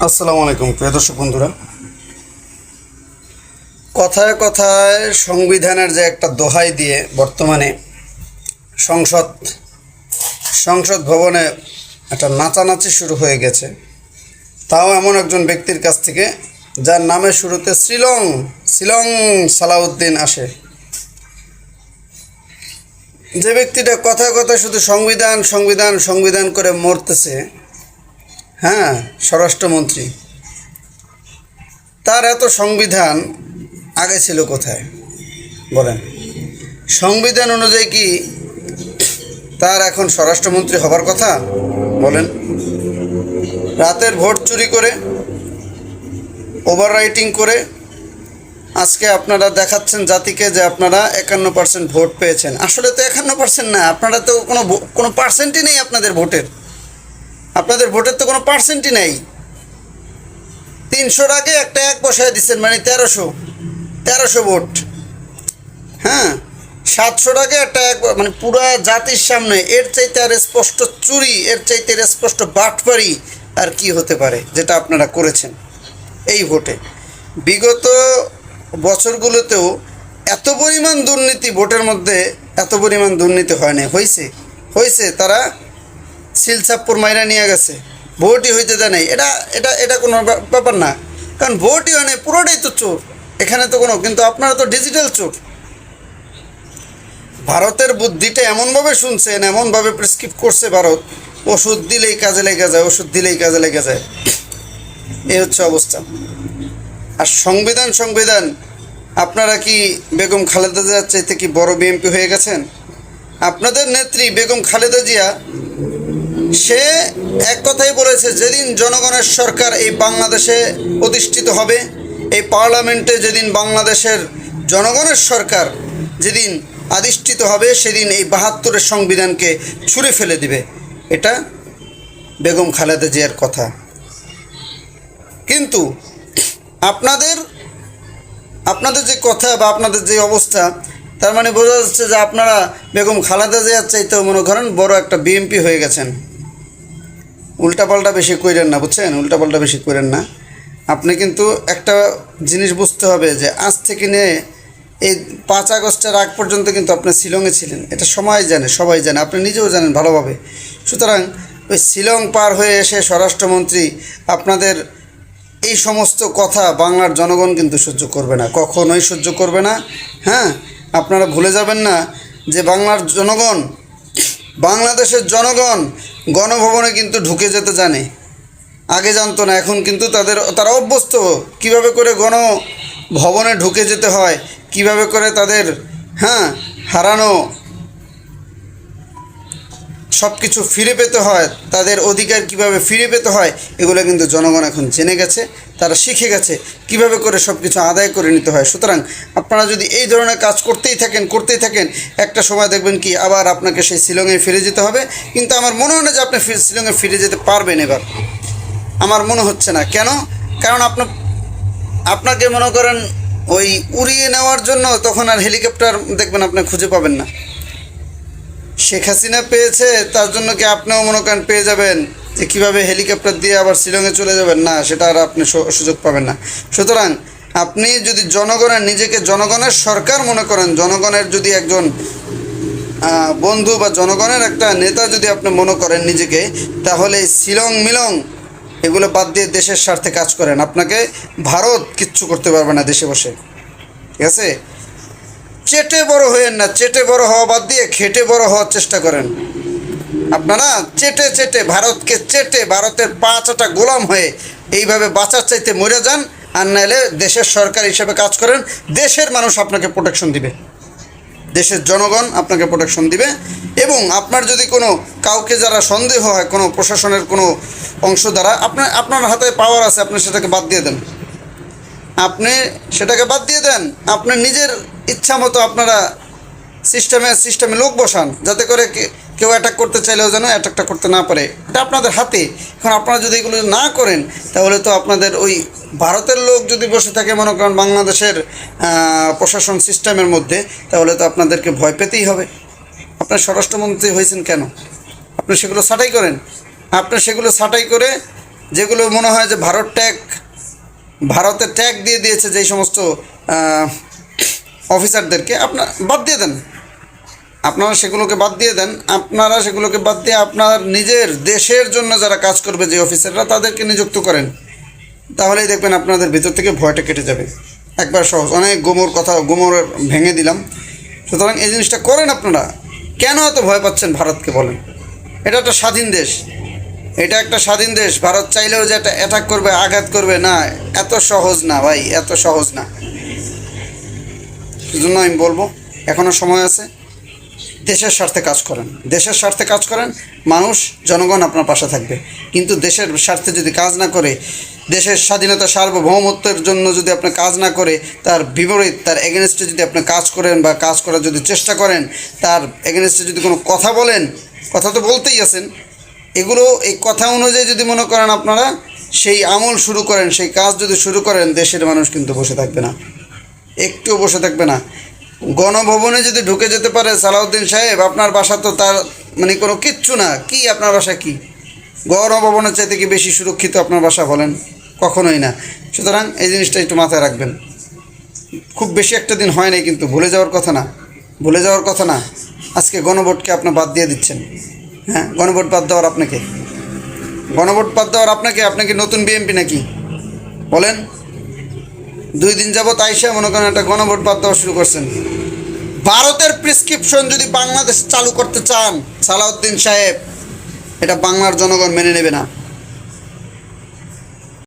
আসসালামু আলাইকুম প্রিয় দর্শক বন্ধুরা। কথায় কথায় সংবিধানের যে একটা দোহাই দিয়ে বর্তমানে সংসদ সংসদ ভবনে একটা নাচানাচি শুরু হয়ে গেছে, তাও এমন একজন ব্যক্তির কাছ থেকে যার নামের শুরুতে শিলং শিলং সালাউদ্দিন আসে। যে ব্যক্তিটা কথায় কথায় শুধু সংবিধান সংবিধান সংবিধান করে মরতেছে, হ্যাঁ, স্বরাষ্ট্রমন্ত্রী, তার এত সংবিধান আগে ছিল কোথায় বলেন? সংবিধান অনুযায়ী কি তার এখন স্বরাষ্ট্রমন্ত্রী হবার কথা বলেন? রাতের ভোট চুরি করে, ওভার রাইটিং করে আজকে আপনারা দেখাচ্ছেন জাতিকে যে আপনারা 51% ভোট পেয়েছেন। আসলে তো 51% না, আপনারা তো কোনো পার্সেন্টই নেই আপনাদের ভোটের তো কোনো পার্সেন্টই নেই। 300-র আগে একটা এক বসায় দিচ্ছেন, মানে 1300 ভোট। হ্যাঁ, 700-র আগে একটা এক, মানে পুরা জাতির সামনে এর চাইতে আর স্পষ্ট চুরি, এর চাইতে স্পষ্ট বাটপারি আর কি হতে পারে যেটা আপনারা করেছেন এই ভোটে? বিগত বছরগুলোতেও এত পরিমাণ দুর্নীতি, ভোটের মধ্যে এত পরিমাণ দুর্নীতি হয় না। হয়েছে তারা সিলচাপ্পুর মাইরা নিয়ে গেছে, ভোটই হইতে দেয় নাই। এটা এটা এটা কোনো ব্যাপার না, কারণ ভোটই হয় না, পুরোটাই তো চোর এখানে তো কোনো। কিন্তু আপনারা তো ডিজিটাল চোর। ভারতের বুদ্ধিটা এমনভাবে শুনছেন, এমনভাবে প্রেসক্রিপ্ট করছে ভারত, ওষুধ দিলেই কাজে লেগে যায়, ওষুধ দিলেই কাজে লেগে যায়। এই হচ্ছে অবস্থা। আর সংবিধান আপনারা কি বেগম খালেদা জিয়ার চাইতে কি বড় বিএমপি হয়ে গেছেন? আপনাদের নেত্রী বেগম খালেদা জিয়া, সে এক কথাই বলেছে, যেদিন জনগণের সরকার এই বাংলাদেশে প্রতিষ্ঠিত হবে, এই পার্লামেন্টে যেদিন বাংলাদেশের জনগণের সরকার যেদিন আধিষ্ঠিত হবে, সেদিন এই 72-এর সংবিধানকে ছুঁড়ে ফেলে দিবে। এটা বেগম খালেদা জিয়ার কথা। কিন্তু আপনাদের যে কথা বা আপনাদের যে অবস্থা, তার মানে বোঝা যাচ্ছে যে আপনারা বেগম খালেদা জিয়ার চাইতেও মনে করেন বড় একটা বিএমপি হয়ে গেছেন। উল্টাপাল্টা বেশি কইরেন না, বুঝছেন? উল্টাপাল্টা বেশি কইরেন না। আপনি কিন্তু একটা জিনিস বুঝতে হবে যে আজ থেকে নিয়ে এই 5 আগস্টের আগ পর্যন্ত কিন্তু আপনি শিলংয়ে ছিলেন। এটা সবাই জানে, আপনি নিজেও জানেন ভালোভাবে। সুতরাং ওই শিলং পার হয়ে এসে স্বরাষ্ট্রমন্ত্রী আপনাদের এই সমস্ত কথা বাংলার জনগণ কিন্তু সহ্য করবে না, কখনোই সহ্য করবে না। হ্যাঁ, আপনারা ভুলে যাবেন না যে বাংলার জনগণ, বাংলাদেশের জনগণ গণভবনে কিন্তু ঢুকে যেতে জানে। আগে জানতো না, এখন কিন্তু তারা অভ্যস্ত কীভাবে করে গণভবনে ঢুকে যেতে হয়, কিভাবে করে তাদের হারানো সব কিছু ফিরে পেতে হয়, তাদের অধিকার কিভাবে ফিরে পেতে হয়, এগুলো কিন্তু জনগণ এখন জেনে গেছে। তারা শিখে গেছে কিভাবে করে সব কিছু আদায় করে নিতে হয়। সুতরাং আপনারা যদি এই ধরনের কাজ করতেই থাকেন, একটা সময় দেখবেন কি আবার আপনাকে সেই শিলংয়ে ফিরে যেতে হবে। কিন্তু আমার মনে হয় না যে আপনি শিলংয়ে ফিরে যেতে পারবেন এবার। আমার মনে হচ্ছে না। কেন? কারণ আপনাকে মনে করেন ওই উড়িয়ে নেওয়ার জন্য তখন আর হেলিকপ্টার দেখবেন আপনি খুঁজে পাবেন না। শেখ হাসিনা পেয়েছে, তার জন্য কি আপনিও মনে করেন পেয়ে যাবেন যে কীভাবে হেলিকপ্টার দিয়ে আবার শিলংয়ে চলে যাবেন? না, সেটা আর আপনি সুযোগ পাবেন না। সুতরাং আপনি যদি নিজেকে জনগণের সরকার মনে করেন, জনগণের যদি একজন বন্ধু বা জনগণের একটা নেতা যদি আপনি মনে করেন নিজেকে, তাহলে মিলং এগুলো বাদ দিয়ে দেশের স্বার্থে কাজ করেন। আপনাকে ভারত কিচ্ছু করতে পারবে না দেশে বসে, ঠিক আছে? চেটে বড় হয়েন না, চেটে বড় হওয়া বাদ দিয়ে খেটে বড় হওয়ার চেষ্টা করেন। আপনারা ভারতকে ভারতের 5 গোলাম হয়ে এইভাবে বাঁচার চাইতে মরে যান, আর নাহলে দেশের সরকার হিসেবে কাজ করেন। দেশের মানুষ আপনাকে প্রোটেকশন দিবে, দেশের জনগণ আপনাকে প্রোটেকশন দিবে। এবং আপনার যদি কোনো কাউকে যারা সন্দেহ হয়, কোনো প্রশাসনের কোনো অংশ দ্বারা, আপনার হাতে পাওয়ার আছে, আপনি সেটাকে বাদ দিয়ে দেন। আপনি নিজের ইচ্ছা মতো আপনারা সিস্টেমে লোক বসান, যাতে করে কেউ অ্যাটাক করতে চাইলেও যেন অ্যাটাকটা করতে না পারে। এটা আপনাদের হাতে। এখন আপনারা যদি এগুলো না করেন, তাহলে তো আপনাদের ওই ভারতের লোক যদি বসে থাকে মনে করেন বাংলাদেশের প্রশাসন সিস্টেমের মধ্যে, তাহলে তো আপনাদেরকে ভয় পেতেই হবে। আপনার স্বরাষ্ট্রমন্ত্রী হয়েছেন কেন? আপনি সেগুলো ছাঁটাই করে যেগুলো মনে হয় যে ভারতের ট্যাগ দিয়ে দিয়েছে যেই সমস্ত অফিসারদেরকে আপনার বাদ দিয়ে দেন। আপনারা সেগুলোকে বাদ দিয়ে দেন। আপনারা সেগুলোকে বাদ দিয়ে আপনার নিজের দেশের জন্য যারা কাজ করবে যে অফিসাররা, তাদেরকে নিযুক্ত করেন। তাহলেই দেখবেন আপনাদের ভিতর থেকে ভয়টা কেটে যাবে। একবার সহজ, অনেক গোমর ভেঙে দিলাম। সুতরাং এই জিনিসটা করেন আপনারা। কেন এত ভয় পাচ্ছেন ভারতকে বলেন? এটা একটা স্বাধীন দেশ, এটা একটা স্বাধীন দেশ। ভারত চাইলেও যে একটা অ্যাটাক করবে, আঘাত করবে, না, এত সহজ না ভাই, এত সহজ না। সেজন্য আমি বলবো এখনও সময় আছে, দেশের স্বার্থে কাজ করেন, দেশের স্বার্থে কাজ করেন। মানুষ, জনগণ আপনার পাশে থাকবে। কিন্তু দেশের স্বার্থে যদি কাজ না করে, দেশের স্বাধীনতা সার্বভৌমত্বের জন্য যদি আপনি কাজ না করে, তার বিপরীত, তার এগেনস্টে যদি আপনি কাজ করেন বা কাজ করার যদি চেষ্টা করেন, তার এগেনস্টে যদি কোনো কথা বলেন, কথা তো বলতেই আছেন, এগুলো এই কথা অনুযায়ী যদি মনে করেন আপনারা সেই আমল শুরু করেন, সেই কাজ যদি শুরু করেন, দেশের মানুষ কিন্তু বসে থাকবে না, একটুও বসে থাকবে না। গণভবনে যদি ঢুকে যেতে পারে সালাউদ্দিন সাহেব, আপনার বাসা তো তার মানে কোনো কিচ্ছু না। কি আপনার বাসা কি গণভবনের চাইতে কি বেশি সুরক্ষিত আপনার বাসা বলেন? কখনোই না। সুতরাং এই জিনিসটা একটু মাথায় রাখবেন। খুব বেশি একটা দিন হয় নাই, কিন্তু ভুলে যাওয়ার কথা না, ভুলে যাওয়ার কথা না। আজকে গণভোটকে আপনি বাদ দিয়ে দিচ্ছেন। হ্যাঁ, গণভোট বাদ দেওয়ার আপনাকে, গণভোট বাদ দেওয়ার আপনাকে, আপনাকে নতুন বিএমপি নাকি বলেন? 2 দিন যাবত আইসা মনে করেন একটা গণভোট বাদ দেওয়া শুরু করছেন। ভারতের প্রেসক্রিপশন যদি বাংলাদেশ চালু করতে চান সালাউদ্দিন সাহেব, এটা বাংলার জনগণ মেনে নেবে না।